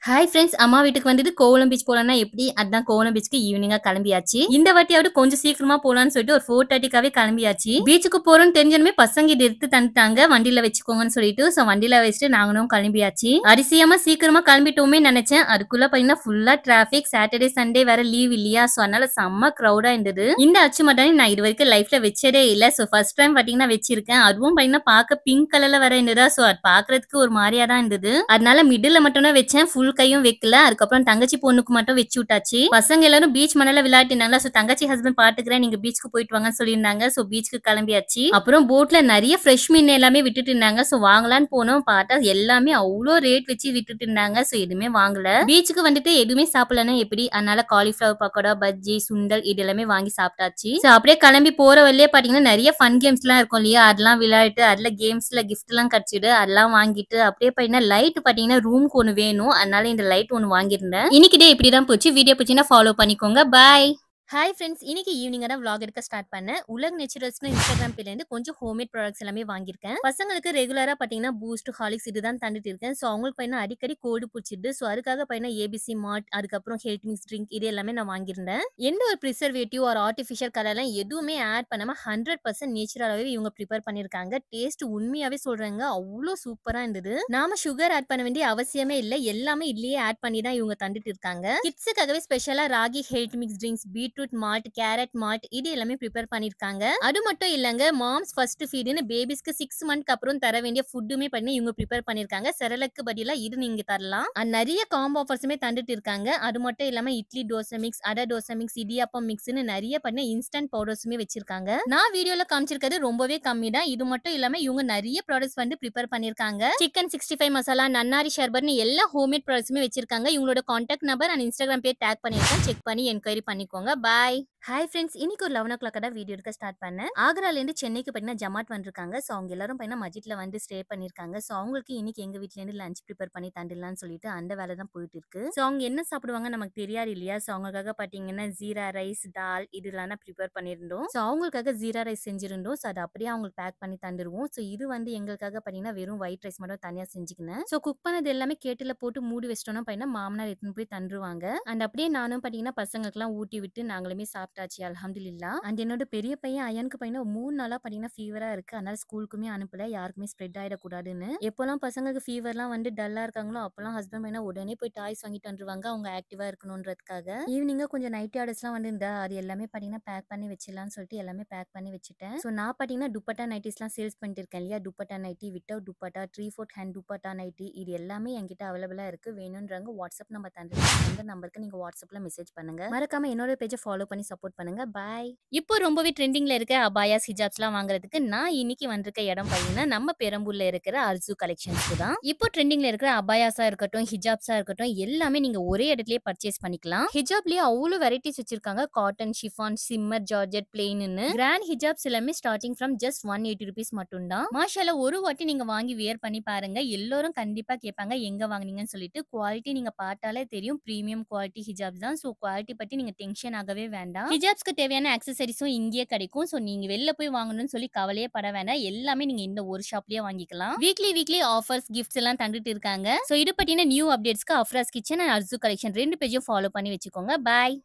Hi friends, அம்மா வீட்டுக்கு வந்துட்டு கோவளம் பீச் போலாம்னா எப்படி? அதான் கோவளம் பீச்சுக்கு ஈவினிங்கா கிளம்பியாச்சு. இந்த வாட்டியாவது கொஞ்சம் சீக்கிரமா போலான்னு சொல்லிட்டு ஒரு 4:30க்காவே கிளம்பியாச்சு. பீச்சுக்கு போறோம்னு தெரிஞ்சதுமே பசங்க இதை எடுத்து தந்துட்டாங்க, வண்டியில வச்சுக்கோங்கன்னு சொல்லிட்டு. சோ வண்டியில வச்சுட்டு நாங்களும் கிளம்பியாச்சு. அதிசயமா சீக்கிரமா கிளம்பிட்டோமே நினைச்சேன். அதுக்குள்ள பாத்தீங்கன்னா ஃபுல்லா டிராபிக். சாட்டர்டே சண்டே வேற லீவ் இல்லையா? சோ அதனால செம்ம கிரௌடா இருந்தது. இந்த அச்சு மட்டானி நான் இது வரைக்கும் லைஃப்ல வச்சதே இல்ல. சோ ஃபர்ஸ்ட் டைம் பாத்தீங்கன்னா வச்சிருக்கேன். அதுவும் பாத்தீங்கன்னா பார்க்க பிங்க் கலர்ல வேற இருந்ததா. சோ அது பாக்குறதுக்கு ஒரு மாதிரியா தான் இருந்தது. அதனால மிடில் மட்டும் தான் வச்சேன், ஃபுல் கையும் வைக்கல. அதுக்கப்புறம் தங்கச்சி பொண்ணுக்கு மட்டும் வச்சு விட்டாச்சு. பசங்க எல்லாரும் பீச் மணல விளையாட்டினாங்களா. சோ தங்கச்சி ஹஸ்பண்ட் பாத்துக்கிறேன், நீங்க பீச்சுக்கு போயிட்டு வாங்கன்னு சொல்லியிருந்தாங்க. சோ பீச்சுக்கு கிளம்பியாச்சு. அப்புறம் போட்ல நிறைய ஃப்ரெஷ் மீன் எல்லாமே விட்டுட்டு இருந்தாங்க. சோ வாங்கலான்னு போனோம், பார்த்தா எல்லாமே அவ்வளோ ரேட் வச்சு விட்டுட்டு இருந்தாங்க. சோ எதுவுமே வாங்கல. பீச்சுக்கு வந்துட்டு எதுவுமே சாப்பிடலன்னா எப்படி? அதனால காலிஃபிளவர் பக்கோடா, பஜ்ஜி, சுண்டல் இது எல்லாமே வாங்கி சாப்பிட்டாச்சு. சோ அப்படியே கிளம்பி போற வழியே பாத்தீங்கன்னா நிறைய ஃபன் கேம்ஸ் எல்லாம் இருக்கும் இல்லையா? அதெல்லாம் விளையாட்டு, அதுல கேம்ஸ்ல கிஃப்ட் எல்லாம் கிடைச்சிடு. அதெல்லாம் வாங்கிட்டு அப்படியே பாத்தீங்கன்னா லைட் பாத்தீங்கன்னா ரூமுக்கு ஒண்ணு வேணும், அதனால இந்த லைட் ஒன்று வாங்கியிருந்தேன். இன்னைக்கு டே இப்படிதான் போச்சு. வீடியோ பிடிச்சினா ஃபாலோ பண்ணிக்கோங்க. பாய். ஹாய் ஃப்ரெண்ட்ஸ், இன்னைக்கு ஈவினிங் தான் vlog எடுக்க ஸ்டார்ட் பண்ணேன். உலக் நேச்சுரல்ஸ்னு இன்ஸ்டாகிராம் பேர்லேருந்து கொஞ்சம் ஹோம்மேட் ப்ராடக்ட்ஸ் எல்லாமே வாங்கியிருக்கேன். பசங்களுக்கு ரெகுலராக பார்த்தீங்கன்னா பூஸ்ட், ஹாலிக்ஸ் இதுதான் தந்துட்டு இருக்கேன். ஸோ அவங்களுக்கு பார்த்தீங்கன்னா அடிக்கடி கோல்டு பிடிச்சிது. ஸோ அதுக்காக பார்த்தீங்கன்னா ஏபிசி மார்ட், அதுக்கப்புறம் ஹெல்த் மிக்ஸ் ட்ரிங்க் இது எல்லாமே நான் வாங்கியிருந்தேன். எந்த ஒரு ப்ரிசர்வேட்டிவ் ஒரு ஆர்டிஃபிஷியல் கலர்லாம் எதுவுமே ஆட் பண்ணாமல் 100% நேச்சுரலாகவே இவங்க ப்ரிப்பேர் பண்ணியிருக்காங்க. டேஸ்ட் உண்மையாகவே சொல்கிறாங்க, அவ்வளோ சூப்பராக இருந்தது. நாம சுகர் ஆட் பண்ண வேண்டிய அவசியமே இல்லை, எல்லாமே இதுலயே ஆட் பண்ணி தான் இவங்க தந்துட்டு இருக்காங்க. கிட்ஸுக்காகவே ஸ்பெஷலாக ragi health mix drinks, beetroot malt, carrot malt இது எல்லாமே ப்ரிப்பேர் பண்ணிருக்காங்க. அது மட்டும் இல்லங்க, மாம்ஸ் ஃபர்ஸ்ட் ஃபீடுன்னு பேபிஸ்க்கு 6 மந்த்க்கு அப்புறம் தர வேண்டிய ஃபுட்டுமே பண்ணி இவங்க ப்ரிப்பேர் பண்ணிருக்காங்க. செரலக்கு பதிலா இது நீங்க தரலாம். நிறைய காம்போ ஆஃபர்ஸுமே தந்துட்டு இருக்காங்க. அது மட்டும் இல்லாம இட்லி தோசை மிக்ஸ், அடை தோசை மிக்ஸ், இடியாப்பம் மிக்ஸ்னு நிறைய பண்ண இன்ஸ்டன்ட் பவுடர்ஸுமே வச்சிருக்காங்க. நான் வீடியோல காமிச்சிருக்கிறது ரொம்பவே கம்மி தான். இது மட்டும் இல்லாம இவங்க நிறைய ப்ராடக்ட்ஸ் வந்து ப்ரிப்பேர் பண்ணிருக்காங்க. சிக்கன் 65 மசாலா, நன்னாரி ஷர்பட்னு எல்லா ஹோம்மேட் ப்ராடக்ட்ஸுமே வச்சிருக்காங்க. இவங்களோட contact number and Instagram page take பண்ணிருக்கேன், செக் பண்ணி என்கொயரி பண்ணிக்கோங்க. பாய். ஹாய் ஃப்ரெண்ட்ஸ், இன்னைக்கு ஒரு 11 o'clock தான் வீடியோ எடுக்க ஸ்டார்ட் பண்ணேன். ஆக்ராலேருந்து சென்னைக்கு பார்த்தீங்கன்னா ஜமாத் வந்திருக்காங்க. ஸோ அவங்க எல்லாரும் பார்த்தீங்கன்னா மஜித்ல வந்து ஸ்டே பண்ணியிருக்காங்க. ஸோ அவங்களுக்கு இன்னைக்கு எங்க வீட்லேருந்து லஞ்ச் ப்ரிப்பேர் பண்ணி தந்துடலாம்னு சொல்லிட்டு அந்த வேலை தான் போயிட்டு இருக்கு. ஸோ அவங்க என்ன சாப்பிடுவாங்க நமக்கு தெரியாது இல்லையா? ஸோ அவங்களுக்காக பார்த்தீங்கன்னா ஜீரா ரைஸ், தால் இதெல்லாம் ப்ரிப்பேர் பண்ணியிருந்தோம். ஸோ அவங்களுக்காக ஜீரா ரைஸ் செஞ்சிருந்தோம். ஸோ அதை அப்படியே அவங்களுக்கு பேக் பண்ணி தந்துடுவோம். ஸோ இது வந்து எங்களுக்காக பார்த்தீங்கன்னா வெறும் ஒயிட் ரைஸ் மட்டும் தனியாக செஞ்சுக்கினேன். ஸோ குக் பண்ணது எல்லாமே கேட்டில் போட்டு மூடி வச்சிட்டோம்னா பார்த்தீங்கன்னா மாமனார் எடுத்துன்னு போய் தந்துருவாங்க. அண்ட் அப்படியே நானும் பார்த்தீங்கன்னா பசங்களுக்குலாம் ஊட்டி விட்டு நாங்களுமே சாப்பிட்டாச்சு, அல்ஹம்துலில்லாஹ். அண்ட் என்னோட பெரிய பையன் அயனுக்கு பையனா 3 நாளா பார்த்தீங்கன்னா ஃபீவரா இருக்கு. அதனால ஸ்கூலுக்குமே அனுப்பல, யாருக்குமே ஸ்ப்ரெட் ஆயிடக்கூடாதுன்னு. எப்போல்லாம் பசங்களுக்கு ஃபீவர்லாம் வந்து டல்லா இருக்காங்களோ அப்போல்லாம் ஹஸ்பண்ட் பையனா உடனே போய் டாய்ஸ் வாங்கிட்டு வந்துருவாங்க, அவங்க ஆக்டிவா இருக்கணுன்றதுக்காக. ஈவினிங்கா கொஞ்சம் நைட்டி ஆர்டர்ஸ்லாம் வந்து இருந்தா அது எல்லாமே பார்த்தீங்கன்னா பேக் பண்ணி வச்சிடலாம்னு சொல்லிட்டு எல்லாமே பேக் பண்ணி வச்சுட்டேன். ஸோ நான் பார்த்தீங்கன்னா துப்பட்டா நைட்டிஸ்லாம் சேல்ஸ் பண்ணிட்டு இருக்கேன் இல்லையா? Dupatta nighty, without dupatta, 3/4 hand dupatta nighty இது எல்லாமே என்கிட்ட அவைலபிளா இருக்கு. வேணும்ன்றவங்க வாட்ஸ்அப் நம்பர் தந்துருக்கேன், அந்த நம்பருக்கு நீங்க வாட்ஸ்அப்ல மெசேஜ் பண்ணுங்க. மறக்காம என்னோட பேஜை ஃபாலோ பண்ணி சப்போர்ட் பண்ணுங்க. பாய். இப்போ ரொம்பவே ட்ரெண்டிங்ல இருக்க அபாயாஸ், ஹிஜாப்ஸ்லாம் வாங்குறதுக்கு நான் இன்னைக்கு வந்திருக்க இடம் பார்த்தீங்கன்னா நம்ம பெரம்பூர்ல இருக்கிற அர்ஜு கலெக்ஷன்ஸ்க்கு தான். இப்போ ட்ரெண்டிங்ல இருக்கிற அபாயாஸா இருக்கட்டும், ஹிஜாப்ஸா இருக்கட்டும் எல்லாமே நீங்க ஒரே இடத்துலயே பர்ச்சேஸ் பண்ணிக்கலாம். ஹிஜாப்லயே அவ்வளோ வெரைட்டிஸ் வச்சிருக்காங்க. காட்டன், ஷிஃபான், சிம்மர், ஜார்ஜெட், பிளெயின்னு கிராண்ட் ஹிஜாப்ஸ் எல்லாமே ஸ்டார்டிங் ஃப்ரம் ஜஸ்ட் 180 rupees மட்டும் தான். மாஷால்லா, ஒரு வாட்டி நீங்க வாங்கி வியர் பண்ணி பாருங்க, எல்லாரும் கண்டிப்பா கேட்பாங்க எங்க வாங்குனீங்கன்னு சொல்லிட்டு. குவாலிட்டி நீங்க பார்த்தாலே தெரியும், பிரீமியம் குவாலிட்டி ஹிஜாப்ஸ் தான். ஸோ குவாலிட்டி பத்தி நீங்க டென்ஷன் ஆகவே வேண்டாம். ஹிஜாப்ஸ்க்கு தேவையான ஆக்சசரிஸும் இங்கேயே கிடைக்கும். ஸோ நீங்க வெளில போய் வாங்கணும்னு சொல்லி கவலையே பட வேண்டாம், எல்லாமே நீங்க இந்த ஒரு ஷாப்லயே வாங்கிக்கலாம். வீக்லி ஆஃபர்ஸ், கிஃப்ட்ஸ் எல்லாம் தந்துட்டு இருக்காங்க. ஸோ இது பத்தின நியூ அப்டேட்ஸ்க்கு Afraz kitchen and Arju collection 2 பேஜையும் ஃபாலோ பண்ணி வச்சுக்கோங்க. பாய்.